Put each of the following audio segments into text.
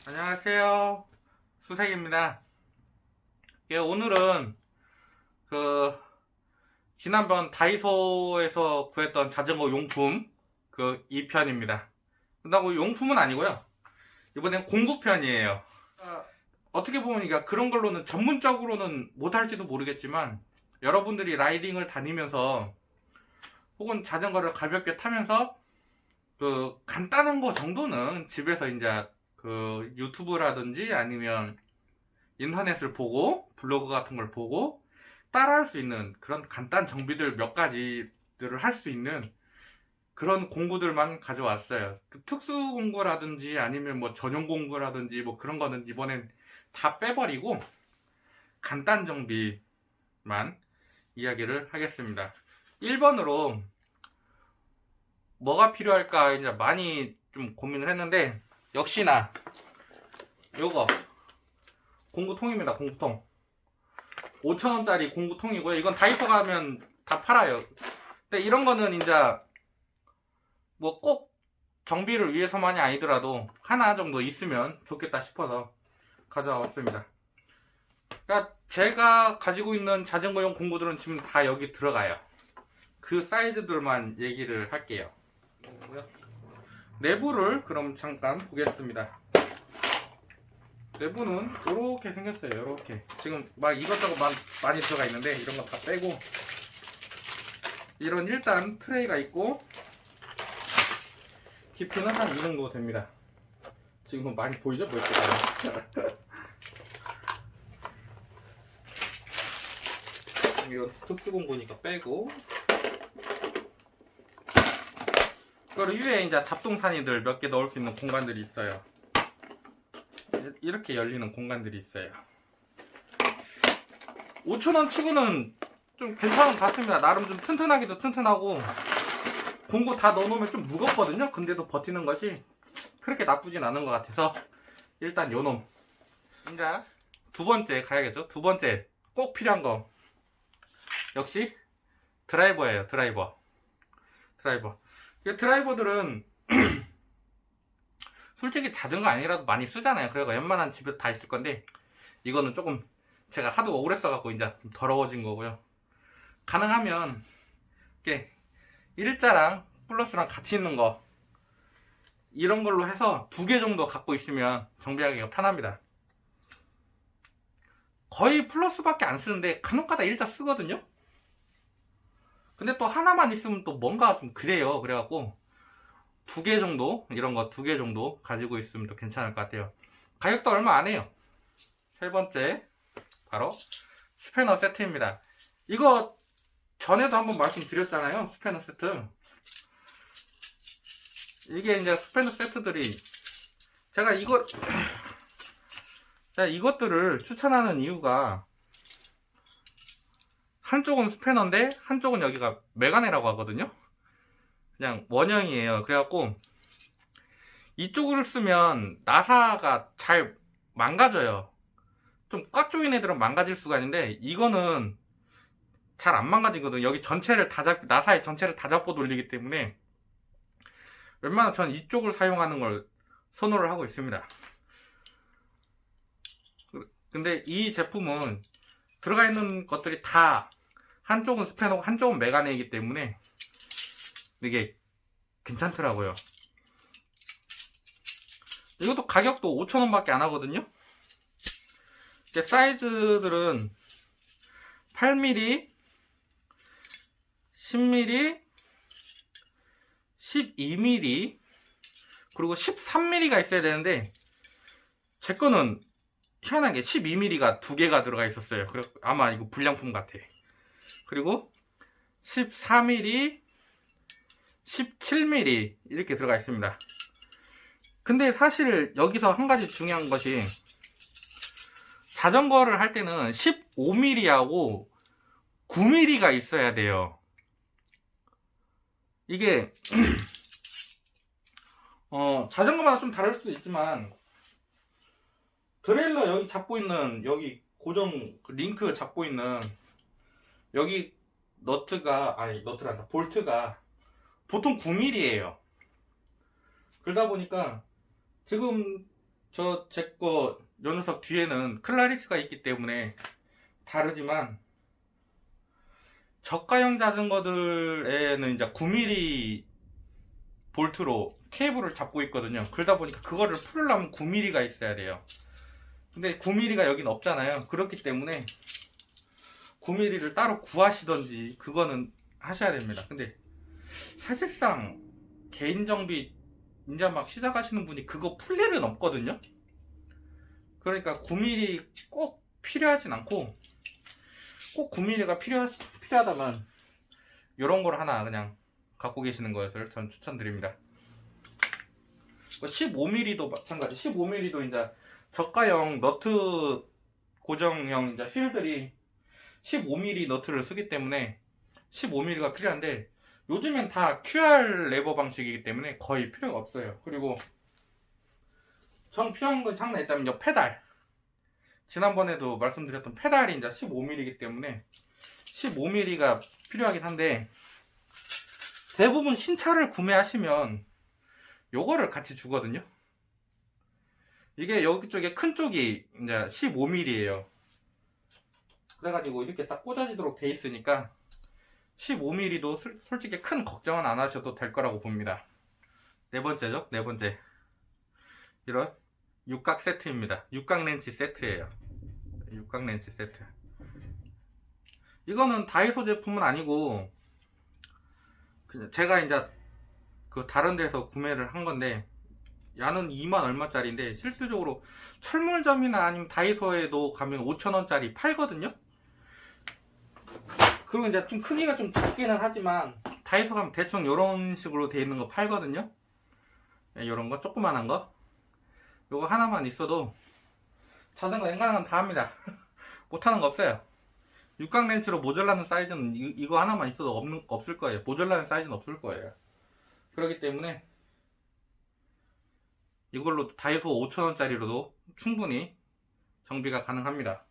안녕하세요. 수색입니다. 오늘은 지난번 다이소에서 구했던 자전거 용품 2편입니다. 그렇다고 용품은 아니고요. 이번엔 공구편이에요. 어떻게 보면 그런 걸로는 전문적으로는 못할지도 모르겠지만 여러분들이 라이딩을 다니면서 혹은 자전거를 가볍게 타면서 간단한 거 정도는 집에서 이제 유튜브라든지 아니면 인터넷을 보고 블로그 같은 걸 보고 따라할 수 있는 그런 간단 정비들 몇 가지들을 할 수 있는 그런 공구들만 가져왔어요. 특수 공구라든지 아니면 뭐 전용 공구라든지 뭐 그런 거는 이번엔 다 빼버리고 간단 정비만 이야기를 하겠습니다. 1번으로 뭐가 필요할까 이제 많이 좀 고민을 했는데 역시나 요거 공구통입니다. 공구통 5,000원짜리 공구통이고요. 이건 다이소 가면 다 팔아요. 근데 이런 거는 이제 뭐 꼭 정비를 위해서만이 아니더라도 하나 정도 있으면 좋겠다 싶어서 가져왔습니다. 그러니까 제가 가지고 있는 자전거용 공구들은 지금 다 여기 들어가요. 그 사이즈들만 얘기를 할게요. 내부를 그럼 잠깐 보겠습니다. 내부는 이렇게 생겼어요. 이렇게 지금 막 이것저것 많이 들어가 있는데 이런 거 다 빼고 이런 일단 트레이가 있고 깊이는 한 이 정도 됩니다. 지금은 많이 보이죠? 이건 특수공구니까 빼고 그리고 위에 이제 잡동사니들 몇 개 넣을 수 있는 공간들이 있어요. 이렇게 열리는 공간들이 있어요. 5,000원 치고는 좀 괜찮은 것 같습니다. 나름 좀 튼튼하기도 튼튼하고 공구 다 넣어놓으면 좀 무겁거든요. 근데도 버티는 것이 그렇게 나쁘진 않은 것 같아서 일단 요놈. 이제 두 번째 가야겠죠. 두 번째 꼭 필요한 거 역시 드라이버예요. 드라이버. 드라이버들은 솔직히 자전거 아니라도 많이 쓰잖아요. 그래서 웬만한 집에 다 있을 건데 이거는 조금 제가 하도 오래 써갖고 이제 좀 더러워진 거고요. 가능하면 이렇게 일자랑 플러스랑 같이 있는 거 이런 걸로 해서 2개 정도 갖고 있으면 정비하기가 편합니다. 거의 플러스밖에 안 쓰는데 간혹가다 일자 쓰거든요. 근데 또 하나만 있으면 또 뭔가 좀 그래요. 그래갖고 2개 정도 이런 거 2개 정도 가지고 있으면 또 괜찮을 것 같아요. 가격도 얼마 안 해요. 세 번째 바로 스패너 세트입니다. 이거 전에도 한번 말씀드렸잖아요. 스패너 세트. 이게 이제 스패너 세트들이 제가 이것들을 추천하는 이유가 한쪽은 스패너인데 한쪽은 여기가 메가네라고 하거든요. 그냥 원형이에요. 그래갖고 이쪽을 쓰면 나사가 잘 망가져요. 좀 꽉 조인 애들은 망가질 수가 있는데 이거는 잘 안 망가지거든요. 여기 전체를 다 나사의 전체를 다 잡고 돌리기 때문에 웬만하면 전 이쪽을 사용하는 걸 선호를 하고 있습니다. 근데 이 제품은 들어가 있는 것들이 다 한쪽은 스패너고 한쪽은 메가네이기 때문에 이게 괜찮더라고요. 이것도 가격도 5,000원 밖에 안 하거든요. 사이즈들은 8mm, 10mm, 12mm, 그리고 13mm가 있어야 되는데 제 거는 희한하게 12mm가 2개가 들어가 있었어요. 그래서 아마 이거 불량품 같아. 그리고 14mm, 17mm 이렇게 들어가 있습니다. 근데 사실 여기서 한 가지 중요한 것이 자전거를 할 때는 15mm하고 9mm가 있어야 돼요. 이게 자전거마다 좀 다를 수도 있지만 트레일러 여기 잡고 있는 여기 고정 링크 잡고 있는 여기 볼트가 보통 9mm예요. 그러다 보니까 지금 제 거 요 녀석 뒤에는 클라리스가 있기 때문에 다르지만, 저가형 자전거들에는 이제 9mm 볼트로 케이블을 잡고 있거든요. 그러다 보니까 그거를 풀으려면 9mm가 있어야 돼요. 근데 9mm가 여긴 없잖아요. 그렇기 때문에 9mm를 따로 구하시던지 그거는 하셔야 됩니다. 근데 사실상 개인 정비 이제 막 시작하시는 분이 그거 풀 일은 없거든요. 그러니까 9mm 꼭 필요하진 않고, 꼭 9mm가 필요하다면 이런 걸 하나 그냥 갖고 계시는 것을 전 추천드립니다. 15mm도 마찬가지. 15mm도 이제 저가형 너트 고정형 이제 휠들이 15mm 너트를 쓰기 때문에 15mm가 필요한데, 요즘엔 다 QR 레버 방식이기 때문에 거의 필요가 없어요. 그리고 전 필요한 건 장난 있다면 페달. 지난번에도 말씀드렸던 페달이 이제 15mm이기 때문에 15mm가 필요하긴 한데, 대부분 신차를 구매하시면 요거를 같이 주거든요. 이게 여기 쪽에 큰 쪽이 이제 15mm예요. 그래가지고 이렇게 딱 꽂아지도록 돼 있으니까 15mm도 솔직히 큰 걱정은 안 하셔도 될 거라고 봅니다. 네 번째죠. 네 번째, 이런 육각 세트입니다. 육각 렌치 세트예요. 육각 렌치 세트. 이거는 다이소 제품은 아니고 그냥 제가 이제 그 다른 데서 구매를 한 건데, 야는 2만 얼마짜리인데 실질적으로 철물점이나 아니면 다이소에도 가면 5,000원짜리 팔거든요. 그리고 이제 좀 크기가 좀 작기는 하지만 다이소 가면 대충 이런 식으로 돼 있는 거 팔거든요. 이런 거 조그만한 거, 요거 하나만 있어도 자전거 앵간한 건 다 합니다. 못하는 거 없어요. 육각 렌치로 모자라는 사이즈는 이거 하나만 있어도 없을 거예요. 모자라는 사이즈는 없을 거예요. 그렇기 때문에 이걸로 다이소 5,000원짜리로도 충분히 정비가 가능합니다.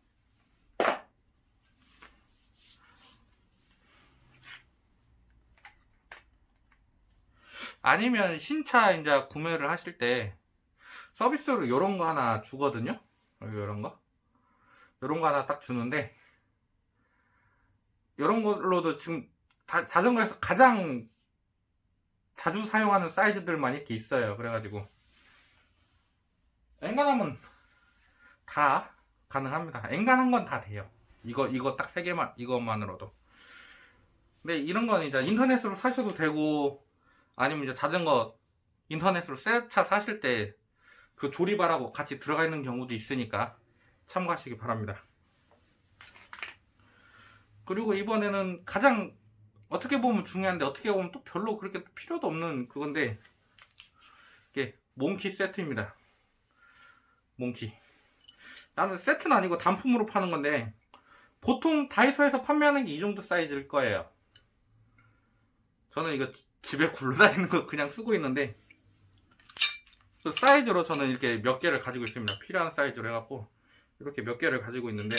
아니면 신차 이제 구매를 하실 때 서비스로 요런 거 하나 주거든요. 요런 거 하나 딱 주는데, 요런 걸로도 지금 자전거에서 가장 자주 사용하는 사이즈들만 이렇게 있어요. 그래가지고 엔간하면 다 가능합니다. 엔간한 건 다 돼요. 이거 딱 3개만, 이것만으로도. 근데 이런 건 이제 인터넷으로 사셔도 되고, 아니면 이제 자전거 인터넷으로 새 차 사실 때 그 조립하라고 같이 들어가 있는 경우도 있으니까 참고하시기 바랍니다. 그리고 이번에는 가장 어떻게 보면 중요한데 어떻게 보면 또 별로 그렇게 필요도 없는 그건데, 이게 몽키 세트입니다. 몽키. 나는 세트는 아니고 단품으로 파는 건데, 보통 다이소에서 판매하는 게 이 정도 사이즈일 거예요. 저는 이거 집에 굴러다니는 거 그냥 쓰고 있는데, 그 사이즈로 저는 이렇게 몇 개를 가지고 있습니다. 필요한 사이즈로 해갖고 이렇게 몇 개를 가지고 있는데,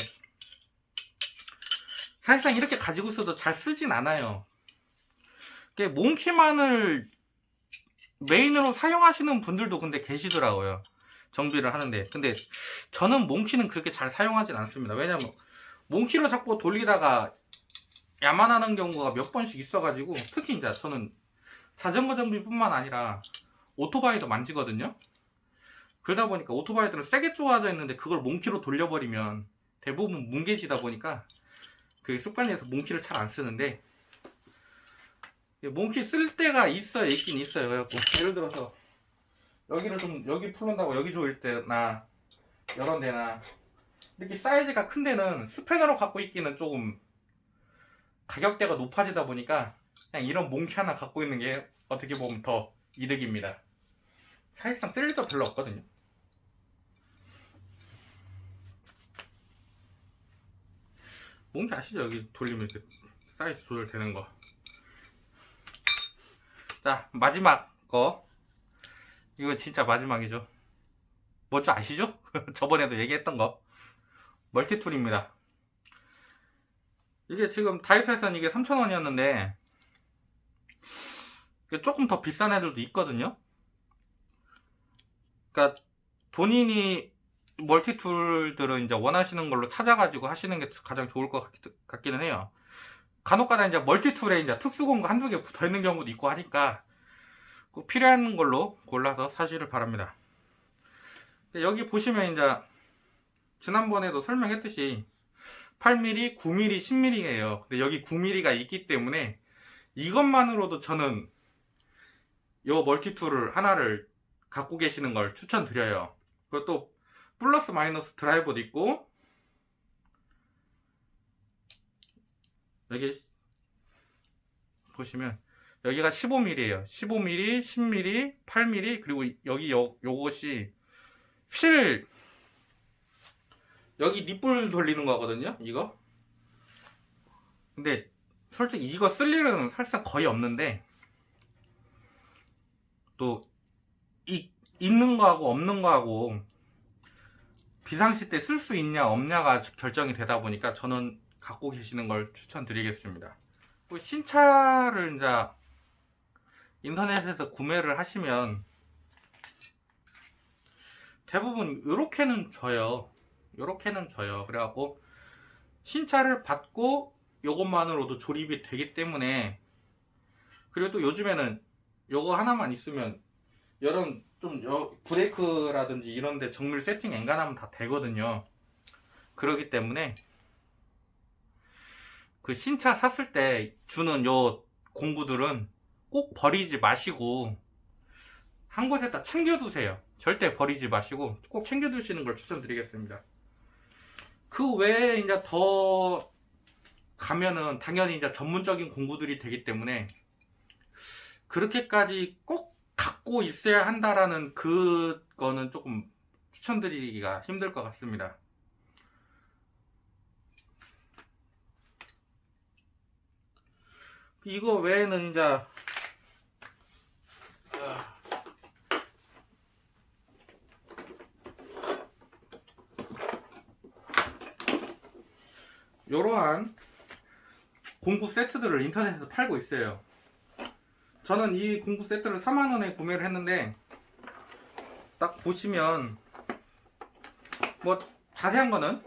사실상 이렇게 가지고 있어도 잘 쓰진 않아요. 몽키만을 메인으로 사용하시는 분들도 근데 계시더라고요. 정비를 하는데. 근데 저는 몽키는 그렇게 잘 사용하진 않습니다. 왜냐면 몽키로 자꾸 돌리다가 야만하는 경우가 몇 번씩 있어가지고, 특히 이제 저는 자전거 정비뿐만 아니라 오토바이도 만지거든요. 그러다 보니까 오토바이들은 세게 쪼아져 있는데 그걸 몽키로 돌려버리면 대부분 뭉개지다 보니까 그 습관이라서 몽키를 잘 안 쓰는데, 몽키 쓸 때가 있어요. 있긴 있어요. 그래갖고 예를 들어서 여기를 좀, 여기 풀는다고 여기 조일 때나 이런 데나 이렇게 사이즈가 큰 데는 스패너로 갖고 있기는 조금 가격대가 높아지다 보니까 그냥 이런 몽키 하나 갖고 있는 게 어떻게 보면 더 이득입니다. 사실상 쓸 일도 별로 없거든요. 몽키 아시죠? 여기 돌리면 이렇게 사이즈 조절되는 거. 자, 마지막 거. 이거 진짜 마지막이죠. 뭔지 아시죠? 저번에도 얘기했던 거. 멀티툴입니다. 이게 지금 다이소에서는 이게 3,000원이었는데 조금 더 비싼 애들도 있거든요. 그러니까 본인이 멀티툴들은 이제 원하시는 걸로 찾아가지고 하시는 게 가장 좋을 것 같기는 해요. 간혹가다 이제 멀티툴에 이제 특수공구 한두 개 붙어 있는 경우도 있고 하니까 꼭 필요한 걸로 골라서 사시를 바랍니다. 여기 보시면 이제 지난번에도 설명했듯이 8mm, 9mm, 10mm예요. 근데 여기 9mm가 있기 때문에 이것만으로도 저는 요 멀티툴을 하나를 갖고 계시는 걸 추천드려요. 그리고 또 플러스 마이너스 드라이버도 있고, 여기 보시면 여기가 15mm예요 15mm, 10mm, 8mm, 그리고 여기 요것이 휠, 여기 립불 돌리는 거거든요, 이거. 근데 솔직히 이거 쓸 일은 사실상 거의 없는데, 또 있는 거하고 없는 거하고 비상시 때 쓸 수 있냐 없냐가 결정이 되다 보니까 저는 갖고 계시는 걸 추천드리겠습니다. 신차를 이제 인터넷에서 구매를 하시면 대부분 요렇게는 줘요. 그래갖고 신차를 받고 요것만으로도 조립이 되기 때문에, 그리고 또 요즘에는 요거 하나만 있으면 이런 좀 브레이크라든지 이런데 정밀 세팅 엔간하면 다 되거든요. 그렇기 때문에 그 신차 샀을 때 주는 요 공구들은 꼭 버리지 마시고 한 곳에다 챙겨두세요. 절대 버리지 마시고 꼭 챙겨두시는 걸 추천드리겠습니다. 그 외에 이제 더 가면은 당연히 이제 전문적인 공구들이 되기 때문에 그렇게까지 꼭 갖고 있어야 한다라는 그거는 조금 추천드리기가 힘들 것 같습니다. 이거 외에는 이제 이러한 공구 세트들을 인터넷에서 팔고 있어요. 저는 이 공구 세트를 4만원에 구매를 했는데, 딱 보시면 뭐 자세한 거는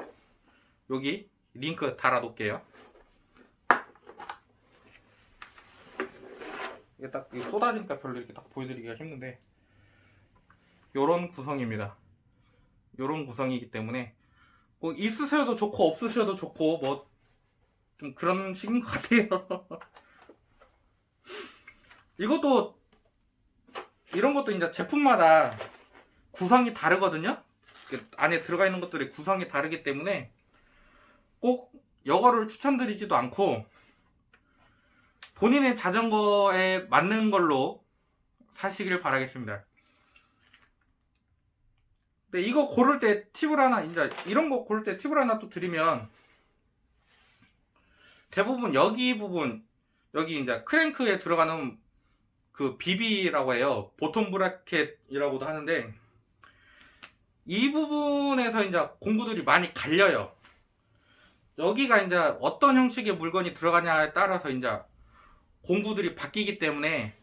여기 링크 달아 놓을게요. 이게 딱 쏟아지니까 별로 이렇게 딱 보여드리기가 힘든데, 요런 구성입니다. 요런 구성이기 때문에 뭐 있으셔도 좋고 없으셔도 좋고 뭐 좀 그런 식인 것 같아요. 이것도, 이런 것도 이제 제품마다 구성이 다르거든요. 안에 들어가 있는 것들이 구성이 다르기 때문에 꼭 이거를 추천드리지도 않고 본인의 자전거에 맞는 걸로 사시길 바라겠습니다. 근데 이거 고를 때 팁을 하나, 이제 이런 거 고를 때 팁을 하나 또 드리면, 대부분 여기 부분, 여기 이제 크랭크에 들어가는 그 BB라고 해요. 보통 브라켓이라고도 하는데, 이 부분에서 이제 공구들이 많이 갈려요. 여기가 이제 어떤 형식의 물건이 들어가냐에 따라서 이제 공구들이 바뀌기 때문에,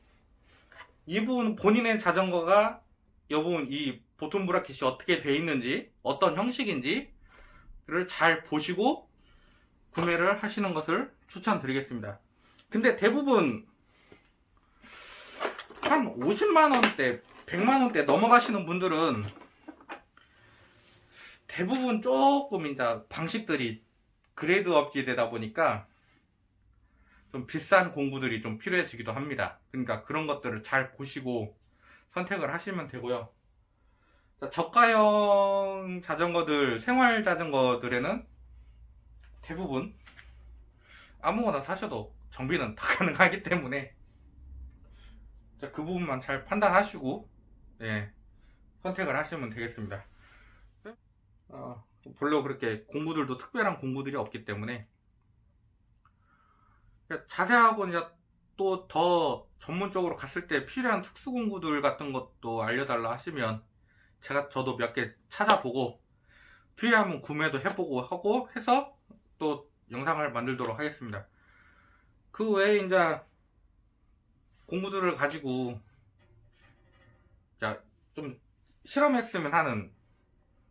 이 부분 본인의 자전거가 이 부분, 이 보통 브라켓이 어떻게 되어 있는지, 어떤 형식인지를 잘 보시고 구매를 하시는 것을 추천드리겠습니다. 근데 대부분 한 50만원대, 100만원대 넘어가시는 분들은 대부분 조금 이제 방식들이 그레이드 업지 되다 보니까 좀 비싼 공구들이 좀 필요해지기도 합니다. 그러니까 그런 것들을 잘 보시고 선택을 하시면 되고요. 자, 저가형 자전거들, 생활 자전거들에는 대부분 아무거나 사셔도 정비는 다 가능하기 때문에 자, 그 부분만 잘 판단하시고 선택을 하시면 되겠습니다. 별로 그렇게 공구들도 특별한 공구들이 없기 때문에 자세하고 이제 또 더 전문적으로 갔을 때 필요한 특수 공구들 같은 것도 알려달라 하시면 저도 몇 개 찾아보고 필요하면 구매도 해보고 하고 해서 또 영상을 만들도록 하겠습니다. 그 외에 이제 공구들을 가지고 좀 실험했으면 하는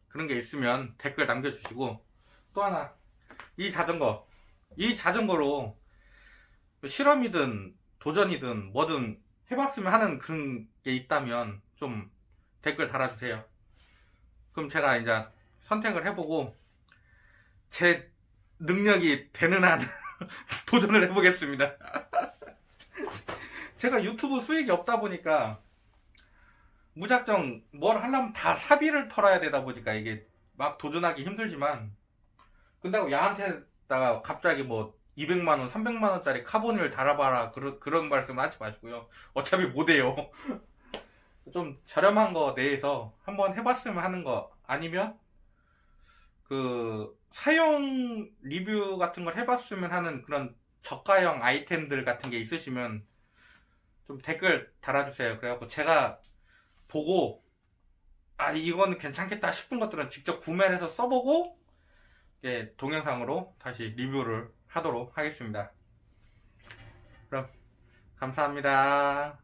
그런 게 있으면 댓글 남겨주시고, 또 하나, 이 자전거로 실험이든 도전이든 뭐든 해봤으면 하는 그런 게 있다면 좀 댓글 달아주세요. 그럼 제가 이제 선택을 해보고 제 능력이 되는 한 도전을 해보겠습니다. 제가 유튜브 수익이 없다 보니까 무작정 뭘 하려면 다 사비를 털어야 되다 보니까 이게 막 도전하기 힘들지만, 근데 야한테다가 갑자기 뭐 200만원, 300만원짜리 카본을 달아봐라 그런 말씀 하지 마시고요. 어차피 못해요. 좀 저렴한 거 내에서 한번 해봤으면 하는 거, 아니면 그 사용 리뷰 같은 걸 해봤으면 하는 그런 저가형 아이템들 같은 게 있으시면 좀 댓글 달아주세요. 그래갖고 제가 보고 아 이거는 괜찮겠다 싶은 것들은 직접 구매를 해서 써보고, 예, 동영상으로 다시 리뷰를 하도록 하겠습니다. 그럼 감사합니다.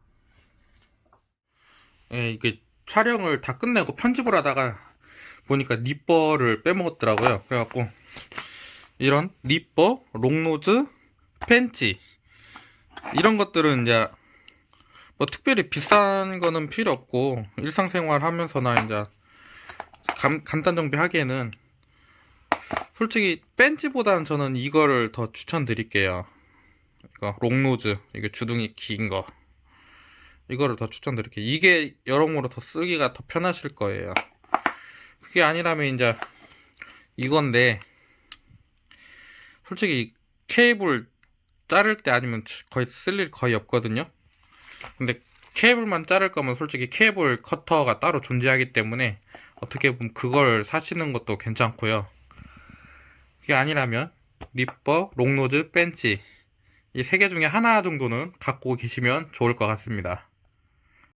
예, 이게 촬영을 다 끝내고 편집을 하다가 보니까 니퍼를 빼먹었더라고요. 그래갖고 이런 니퍼, 롱노즈, 펜치 이런 것들은 이제 뭐 특별히 비싼 거는 필요 없고 일상생활 하면서나 이제 간단 정비하기에는 솔직히 벤치보다는 저는 이거를 더 추천드릴게요. 이거 롱노즈, 이게 주둥이 긴 거, 이거를 더 추천드릴게요. 이게 여러모로 더 쓰기가 더 편하실 거예요. 그게 아니라면 이제 이건데, 솔직히 케이블 자를 때 아니면 거의 쓸 일 거의 없거든요. 근데 케이블만 자를 거면 솔직히 케이블 커터가 따로 존재하기 때문에 어떻게 보면 그걸 사시는 것도 괜찮고요. 그게 아니라면 니퍼, 롱노즈, 벤치 이 세 개 중에 하나 정도는 갖고 계시면 좋을 것 같습니다.